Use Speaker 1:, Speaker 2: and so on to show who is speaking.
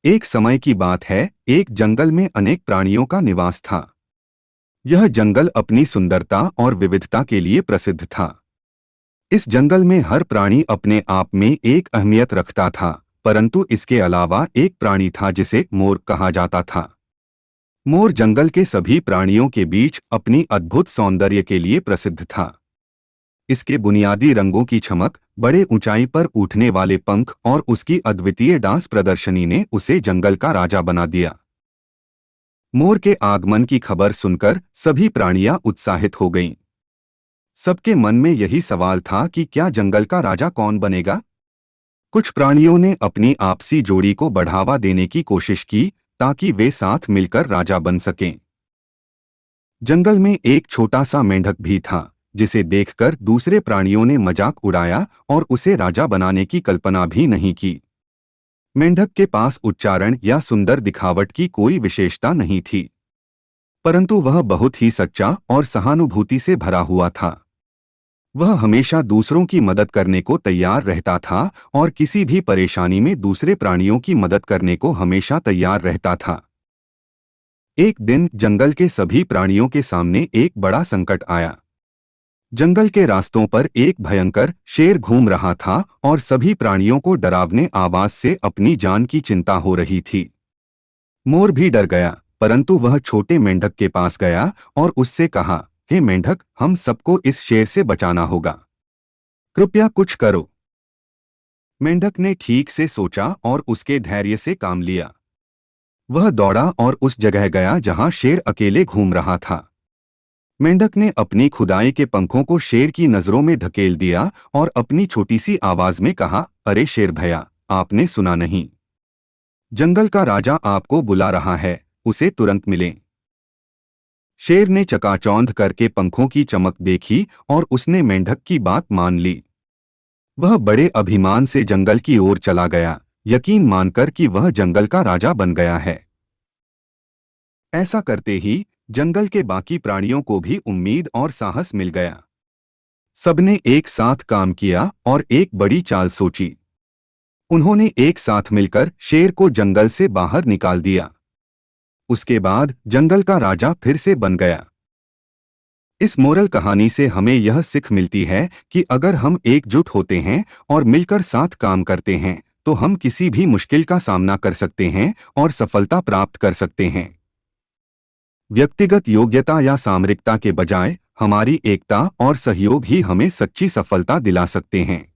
Speaker 1: एक समय की बात है, एक जंगल में अनेक प्राणियों का निवास था। यह जंगल अपनी सुंदरता और विविधता के लिए प्रसिद्ध था। इस जंगल में हर प्राणी अपने आप में एक अहमियत रखता था, परंतु इसके अलावा एक प्राणी था जिसे मोर कहा जाता था। मोर जंगल के सभी प्राणियों के बीच अपनी अद्भुत सौंदर्य के लिए प्रसिद्ध था। इसके बुनियादी रंगों की चमक, बड़े ऊंचाई पर उठने वाले पंख और उसकी अद्वितीय डांस प्रदर्शनी ने उसे जंगल का राजा बना दिया। मोर के आगमन की खबर सुनकर सभी प्राणियां उत्साहित हो गईं। सबके मन में यही सवाल था कि क्या जंगल का राजा कौन बनेगा। कुछ प्राणियों ने अपनी आपसी जोड़ी को बढ़ावा देने की कोशिश की ताकि वे साथ मिलकर राजा बन सकें। जंगल में एक छोटा सा मेंढक भी था, जिसे देखकर दूसरे प्राणियों ने मजाक उड़ाया और उसे राजा बनाने की कल्पना भी नहीं की। मेंढक के पास उच्चारण या सुंदर दिखावट की कोई विशेषता नहीं थी, परंतु वह बहुत ही सच्चा और सहानुभूति से भरा हुआ था। वह हमेशा दूसरों की मदद करने को तैयार रहता था और किसी भी परेशानी में दूसरे प्राणियों की मदद करने को हमेशा तैयार रहता था। एक दिन जंगल के सभी प्राणियों के सामने एक बड़ा संकट आया। जंगल के रास्तों पर एक भयंकर शेर घूम रहा था और सभी प्राणियों को डरावने आवाज से अपनी जान की चिंता हो रही थी। मोर भी डर गया, परंतु वह छोटे मेंढक के पास गया और उससे कहा, हे मेंढक, हम सबको इस शेर से बचाना होगा। कृपया कुछ करो। मेंढक ने ठीक से सोचा और उसके धैर्य से काम लिया। वह दौड़ा और उस जगह गया जहां शेर अकेले घूम रहा था। मेंढक ने अपनी खुदाई के पंखों को शेर की नजरों में धकेल दिया और अपनी छोटी सी आवाज में कहा, अरे शेर भैया, आपने सुना नहीं? जंगल का राजा आपको बुला रहा है, उसे तुरंत मिलें। शेर ने चकाचौंध करके पंखों की चमक देखी और उसने मेंढक की बात मान ली। वह बड़े अभिमान से जंगल की ओर चला गया, यकीन मानकर कि वह जंगल का राजा बन गया है। ऐसा करते ही जंगल के बाकी प्राणियों को भी उम्मीद और साहस मिल गया। सबने एक साथ काम किया और एक बड़ी चाल सोची। उन्होंने एक साथ मिलकर शेर को जंगल से बाहर निकाल दिया। उसके बाद जंगल का राजा फिर से बन गया। इस मोरल कहानी से हमें यह सीख मिलती है कि अगर हम एकजुट होते हैं और मिलकर साथ काम करते हैं, तो हम किसी भी मुश्किल का सामना कर सकते हैं और सफलता प्राप्त कर सकते हैं। व्यक्तिगत योग्यता या सामरिकता के बजाय हमारी एकता और सहयोग ही हमें सच्ची सफलता दिला सकते हैं।